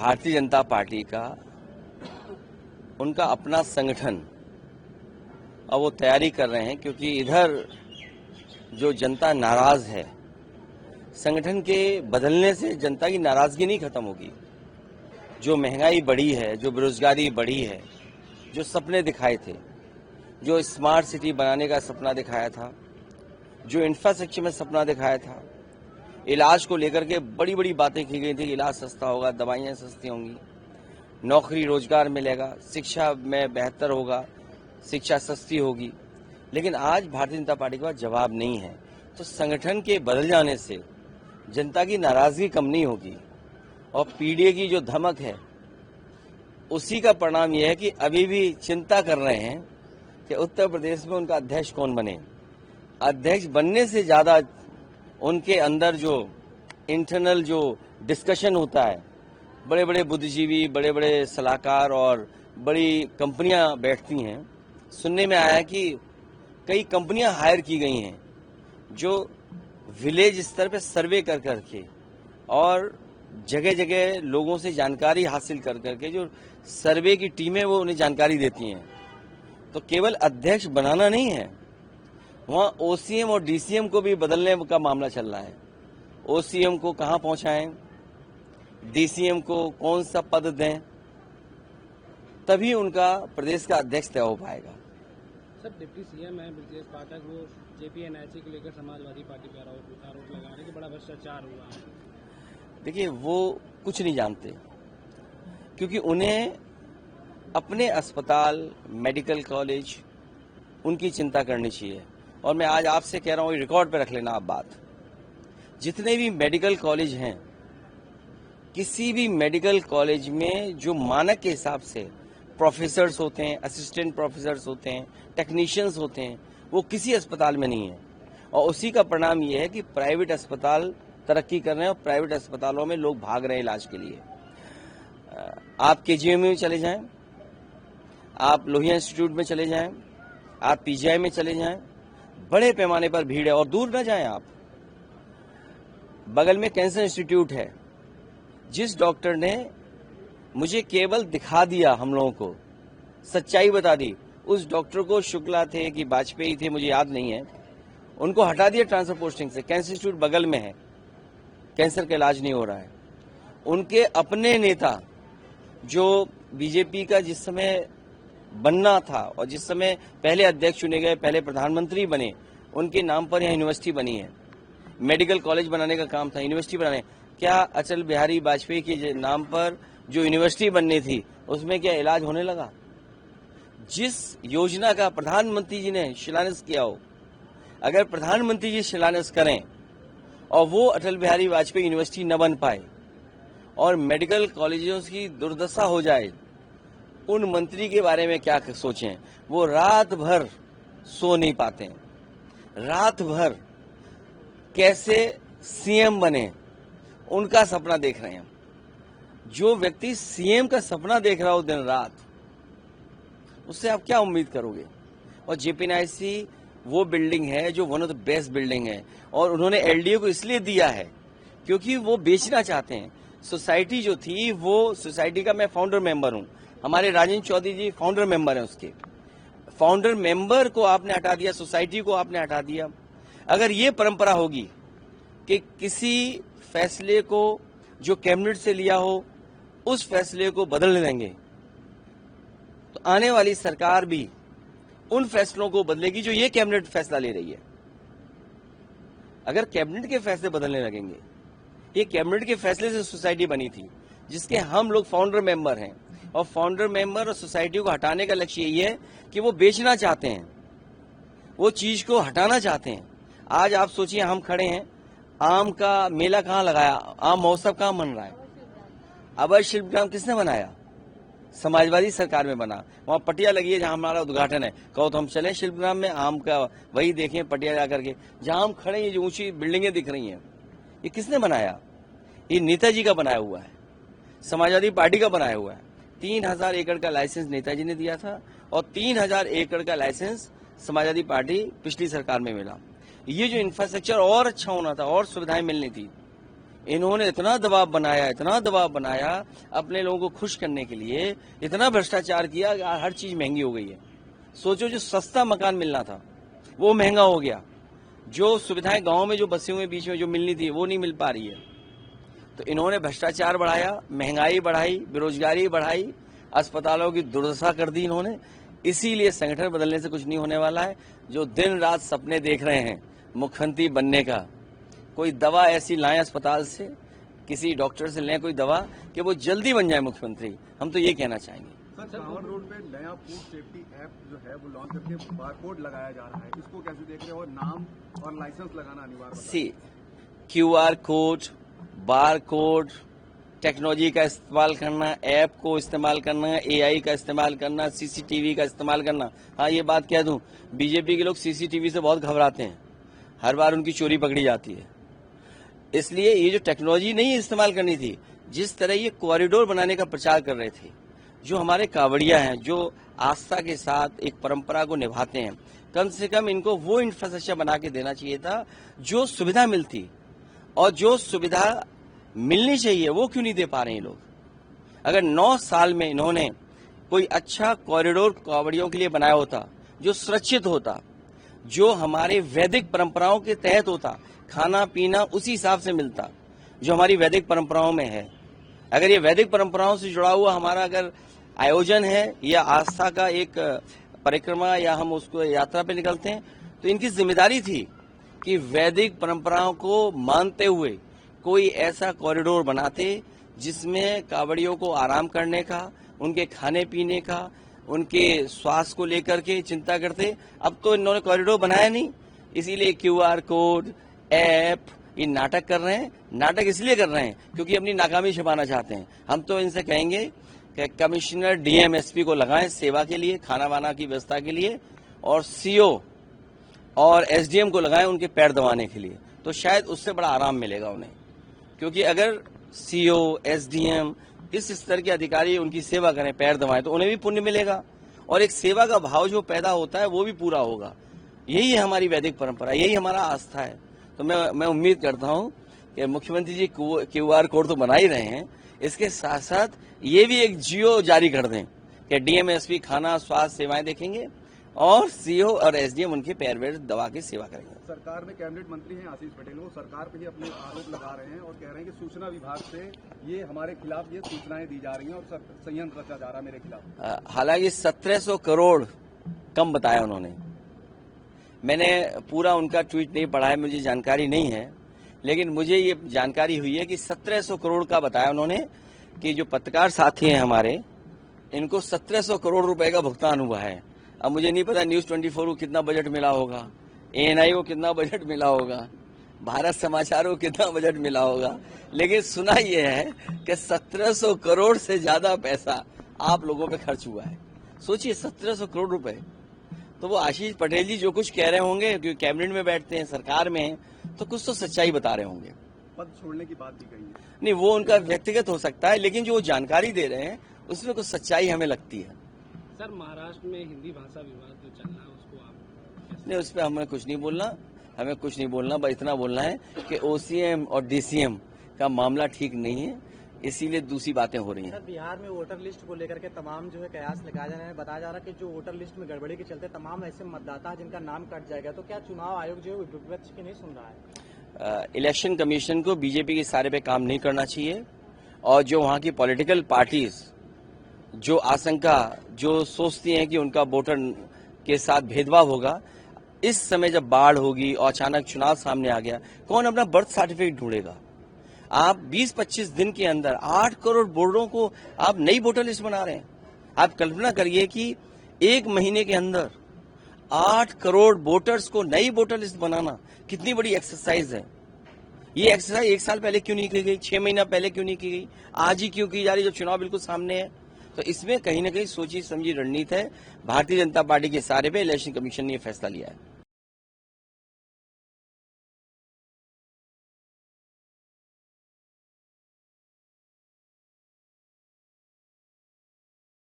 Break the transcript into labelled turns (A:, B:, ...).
A: Bharatiya Janata party का उनका अपना संगठन अब वो तैयारी कर रहे हैं, क्योंकि इधर जो जनता नाराज है, संगठन के बदलने से जनता की नाराजगी नहीं खत्म होगी। जो महंगाई बढ़ी है, जो बेरोजगारी बढ़ी है, जो सपने दिखाए थे, जो स्मार्ट सिटी बनाने का सपना दिखाया था, जो इंफ्रास्ट्रक्चर में सपना दिखाया था, इलाज को लेकर के बड़ी बड़ी बातें की गई थी, इलाज सस्ता होगा, दवाइयां सस्ती होंगी, नौकरी रोजगार मिलेगा, शिक्षा में बेहतर होगा, शिक्षा सस्ती होगी। लेकिन आज भारतीय जनता पार्टी के पास जवाब नहीं है। तो संगठन के बदल जाने से जनता की नाराजगी कम नहीं होगी, और पीडीए की जो धमक है उसी का परिणाम यह है कि अभी भी चिंता कर रहे हैं कि उत्तर प्रदेश में उनका अध्यक्ष कौन बने। अध्यक्ष बनने से ज्यादा उनके अंदर जो इंटरनल जो डिस्कशन होता है, बड़े बड़े बुद्धिजीवी, बड़े बड़े सलाहकार और बड़ी कंपनियां बैठती हैं। सुनने में आया कि कई कंपनियां हायर की गई हैं जो विलेज स्तर पे सर्वे कर करके और जगह जगह लोगों से जानकारी हासिल कर करके जो सर्वे की टीमें वो उन्हें जानकारी देती हैं। तो केवल अध्यक्ष बनाना नहीं है, वहाँ ओसीएम और डीसीएम को भी बदलने का मामला चल रहा है। ओसीएम को कहाँ पहुंचाएं, डीसीएम को कौन सा पद दें, तभी उनका प्रदेश का अध्यक्ष तय हो पाएगा।
B: सर, डिप्टी सीएम है ब्रजेश पाठक, वो जेपीएनआईसी को लेकर समाजवादी पार्टी पर आरोप लगा रहे हैं कि बड़ा भ्रष्टाचार हुआ है।
A: देखिए, वो कुछ नहीं जानते, क्योंकि उन्हें अपने अस्पताल, मेडिकल कॉलेज, उनकी चिंता करनी चाहिए। और मैं आज आपसे कह रहा हूँ, रिकॉर्ड पे रख लेना आप बात, जितने भी मेडिकल कॉलेज हैं, किसी भी मेडिकल कॉलेज में जो मानक के हिसाब से प्रोफेसर्स होते हैं, असिस्टेंट प्रोफेसर्स होते हैं, टेक्नीशियंस होते हैं, वो किसी अस्पताल में नहीं है। और उसी का परिणाम ये है कि प्राइवेट अस्पताल तरक्की कर रहे हैं और प्राइवेट अस्पतालों में लोग भाग रहे हैं इलाज के लिए। आप केजीएम में चले जाएं, आप लोहिया इंस्टीट्यूट में चले जाएं, आप पीजीआई में चले जाएं, बड़े पैमाने पर भीड़ है। और दूर न जाएं आप, बगल में कैंसर इंस्टीट्यूट है। जिस डॉक्टर ने मुझे केवल दिखा दिया, हम लोगों को सच्चाई बता दी, उस डॉक्टर को शुक्ला थे कि वाजपेयी थे, मुझे याद नहीं है, उनको हटा दिया ट्रांसफर पोस्टिंग से। कैंसर इंस्टीट्यूट बगल में है, कैंसर का इलाज नहीं हो रहा है। उनके अपने नेता जो बीजेपी का जिस समय बनना था और जिस समय पहले अध्यक्ष चुने गए, पहले प्रधानमंत्री बने, उनके नाम पर यहाँ यूनिवर्सिटी बनी है। मेडिकल कॉलेज बनाने का काम था, यूनिवर्सिटी बनाने। क्या अटल बिहारी वाजपेयी के नाम पर जो यूनिवर्सिटी बननी थी, उसमें क्या इलाज होने लगा? जिस योजना का प्रधानमंत्री जी ने शिलान्यास किया हो, अगर प्रधानमंत्री जी शिलान्यास करें और वो अटल बिहारी वाजपेयी यूनिवर्सिटी न बन पाए और मेडिकल कॉलेजों की दुर्दशा हो जाए, उन मंत्री के बारे में क्या सोचें? वो रात भर सो नहीं पाते, रात भर कैसे सीएम बने उनका सपना देख रहे हैं। जो व्यक्ति सीएम का सपना देख रहा हो दिन रात, उससे आप क्या उम्मीद करोगे? और जेपीएनआईसी वो बिल्डिंग है जो one of the best building है, और उन्होंने एलडीए को इसलिए दिया है क्योंकि वो बेचना चाहते हैं। सोसाइटी जो थी, वो सोसाइटी का मैं फाउंडर मेंबर हूं, हमारे राजेंद्र चौधरी जी फाउंडर मेंबर हैं उसके। फाउंडर मेंबर को आपने हटा दिया, सोसाइटी को आपने हटा दिया। अगर ये परंपरा होगी कि किसी फैसले को जो कैबिनेट से लिया हो उस फैसले को बदल देंगे, तो आने वाली सरकार भी उन फैसलों को बदलेगी जो ये कैबिनेट फैसला ले रही है। अगर कैबिनेट के फैसले बदलने लगेंगे, ये कैबिनेट के फैसले से सोसाइटी बनी थी जिसके हम लोग फाउंडर मेंबर हैं, और फाउंडर मेंबर और सोसाइटी को हटाने का लक्ष्य यही है कि वो बेचना चाहते हैं, वो चीज को हटाना चाहते हैं। आज आप सोचिए, हम खड़े हैं, आम का मेला कहाँ लगाया, आम महोत्सव कहाँ बन रहा है? अभय शिल्पग्राम किसने बनाया? समाजवादी सरकार में बना। वहां पटिया लगी है जहां हमारा उद्घाटन है। कहो तो हम चलें शिल्पग्राम में, आम का वही देखें पटिया जाकर के। जहां हम खड़े, ये जो ऊंची बिल्डिंगें दिख रही हैं, ये किसने बनाया? ये नेताजी का बनाया हुआ है, समाजवादी पार्टी का बनाया हुआ है। 3000 एकड़ का लाइसेंस नेताजी ने दिया था, और 3000 एकड़ का लाइसेंस समाजवादी पार्टी पिछली सरकार में मिला। ये जो इंफ्रास्ट्रक्चर और अच्छा होना था और सुविधाएं मिलनी थी, इन्होंने इतना दबाव बनाया अपने लोगों को खुश करने के लिए, इतना भ्रष्टाचार किया कि हर चीज महंगी हो गई है। सोचो, जो सस्ता मकान मिलना था वो महंगा हो गया, जो सुविधाएं गांव में जो बसे हुए बीच में जो मिलनी थी वो नहीं मिल पा रही है। तो इन्होंने भ्रष्टाचार बढ़ाया, महंगाई बढ़ाई, बेरोजगारी बढ़ाई, अस्पतालों की दुर्दशा कर दी इन्होंने। इसीलिए संगठन बदलने से कुछ नहीं होने वाला है। जो दिन रात सपने देख रहे हैं मुख्यमंत्री बनने का, कोई दवा ऐसी लाएं अस्पताल से, किसी डॉक्टर से लें कोई दवा कि वो जल्दी बन जाए मुख्यमंत्री। हम तो ये कहना चाहेंगे।
C: सर, कांवड़ रोड पे नया फूड सेफ्टी ऐप जो है वो लॉन्च करके बारकोड लगाया जा रहा है, इसको कैसे देख रहे हो? और नाम और लाइसेंस लगाना अनिवार्य है।
A: QR code, bar code, technology का इस्तेमाल करना, ऐप को इस्तेमाल करना, AI का इस्तेमाल करना, CCTV का इस्तेमाल करना। हाँ, ये बात कह दूं, बीजेपी के लोग CCTV से बहुत घबराते हैं, हर बार उनकी चोरी पकड़ी जाती है। इसलिए ये जो टेक्नोलॉजी नहीं इस्तेमाल करनी थी, जिस तरह ये कॉरिडोर बनाने का प्रचार कर रहे थे, जो हमारे कांवड़िया हैं, जो आस्था के साथ एक परंपरा को निभाते हैं, कम से कम इनको वो इंफ्रास्ट्रक्चर बना के देना चाहिए था जो सुविधा मिलती, और जो सुविधा मिलनी चाहिए वो क्यों नहीं दे पा रहे हैं लोग। अगर 9 साल में इन्होंने कोई अच्छा कॉरिडोर कांवड़ियों के लिए बनाया होता, जो सुरक्षित होता, जो हमारे वैदिक परंपराओं के तहत होता, खाना पीना उसी हिसाब से मिलता जो हमारी वैदिक परंपराओं में है। अगर ये वैदिक परंपराओं से जुड़ा हुआ हमारा अगर आयोजन है या आस्था का एक परिक्रमा या हम उसको यात्रा पे निकलते हैं, तो इनकी जिम्मेदारी थी कि वैदिक परंपराओं को मानते हुए कोई ऐसा कॉरिडोर बनाते जिसमें कांवड़ियों को आराम करने का, उनके खाने पीने का, उनके स्वास्थ्य को लेकर के चिंता करते। अब तो इन्होंने कॉरिडोर बनाया नहीं, इसीलिए QR कोड, ऐप, ये नाटक कर रहे हैं। नाटक इसलिए कर रहे हैं क्योंकि अपनी नाकामी छिपाना चाहते हैं। हम तो इनसे कहेंगे कि कमिश्नर DM SP को लगाएं सेवा के लिए, खाना वाना की व्यवस्था के लिए, और CO और SDM को लगाएं उनके पैर दबाने के लिए, तो शायद उससे बड़ा आराम मिलेगा उन्हें। क्योंकि अगर CO, SDM इस स्तर के अधिकारी उनकी सेवा करें, पैर दबाएं, तो उन्हें भी पुण्य मिलेगा और एक सेवा का भाव जो पैदा होता है वो भी पूरा होगा। यही है हमारी वैदिक परंपरा, यही हमारा आस्था है। तो मैं उम्मीद करता हूं कि मुख्यमंत्री जी QR कोड तो बना ही रहे हैं, इसके साथ साथ ये भी एक जियो जारी कर दें कि DM SP खाना स्वास्थ्य सेवाएं देखेंगे और CO और SDM उनके पैर वैर दबा के सेवा करेंगे।
C: सरकार में कैबिनेट मंत्री हैं आशीष पटेल, वो सरकार पे ही अपने आरोप लगा रहे हैं और कह रहे हैं कि सूचना विभाग से ये हमारे खिलाफ ये सूचनाएं दी जा रही हैं और संयंत्र रचा जा रहा है मेरे खिलाफ।
A: हालांकि 1700 करोड़ कम बताया उन्होंने। मैंने पूरा उनका ट्वीट नहीं पढ़ा है, मुझे जानकारी नहीं है, लेकिन मुझे ये जानकारी हुई है कि 1700 करोड़ का बताया उन्होंने कि जो पत्रकार साथी हैं हमारे, इनको 1700 करोड़ रुपए का भुगतान हुआ है। अब मुझे नहीं पता News 24 को कितना बजट मिला होगा, ANI को कितना बजट मिला होगा, भारत समाचार को कितना बजट मिला होगा, लेकिन सुना यह है कि 1700 करोड़ से ज्यादा पैसा आप लोगों पे खर्च हुआ है। सोचिए 1700 करोड़ रुपए। तो वो आशीष पटेल जी जो कुछ कह रहे होंगे, क्योंकि कैबिनेट में बैठते हैं, सरकार में हैं, तो कुछ तो सच्चाई बता रहे होंगे।
C: पद छोड़ने की बात भी कही है।
A: नहीं, वो उनका व्यक्तिगत हो सकता है, लेकिन जो वो जानकारी दे रहे हैं उसमें कुछ सच्चाई हमें लगती है।
B: सर, महाराष्ट्र में हिंदी भाषा विवाद जो चल रहा है उसको आप
A: नहीं, उस पर हमें कुछ नहीं बोलना, बस इतना बोलना है कि OCM और DCM का मामला ठीक नहीं है, इसीलिए दूसरी बातें हो रही हैं।
D: सर, बिहार में वोटर लिस्ट को लेकर के तमाम जो है कयास लगाया जा रहा है, बताया जा रहा है कि जो वोटर लिस्ट में गड़बड़ी के चलते तमाम ऐसे मतदाता हैं जिनका नाम कट जाएगा, तो क्या चुनाव आयोग जो है विपक्ष की नहीं सुन रहा है?
A: इलेक्शन कमीशन को बीजेपी के सारे पे काम नहीं करना चाहिए, और जो वहाँ की पॉलिटिकल पार्टीज जो आशंका जो सोचती हैं कि उनका वोटर के साथ भेदभाव होगा, इस समय जब बाढ़ होगी और अचानक चुनाव सामने आ गया, कौन अपना बर्थ सर्टिफिकेट ढूंढेगा? आप 20-25 दिन के अंदर 8 करोड़ वोटरों को आप नई वोटर लिस्ट बना रहे हैं। आप कल्पना करिए कि 1 महीने के अंदर 8 करोड़ वोटर्स को नई वोटर लिस्ट बनाना कितनी बड़ी एक्सरसाइज है। ये एक्सरसाइज 1 साल पहले क्यों नहीं की गई, 6 महीना पहले क्यों नहीं की गई, आज ही क्यों की जा रही जब चुनाव बिल्कुल सामने है? तो इसमें कहीं ना कहीं सोची समझी रणनीति है। भारतीय जनता पार्टी के सारे पे इलेक्शन कमीशन ने यह फैसला लिया है।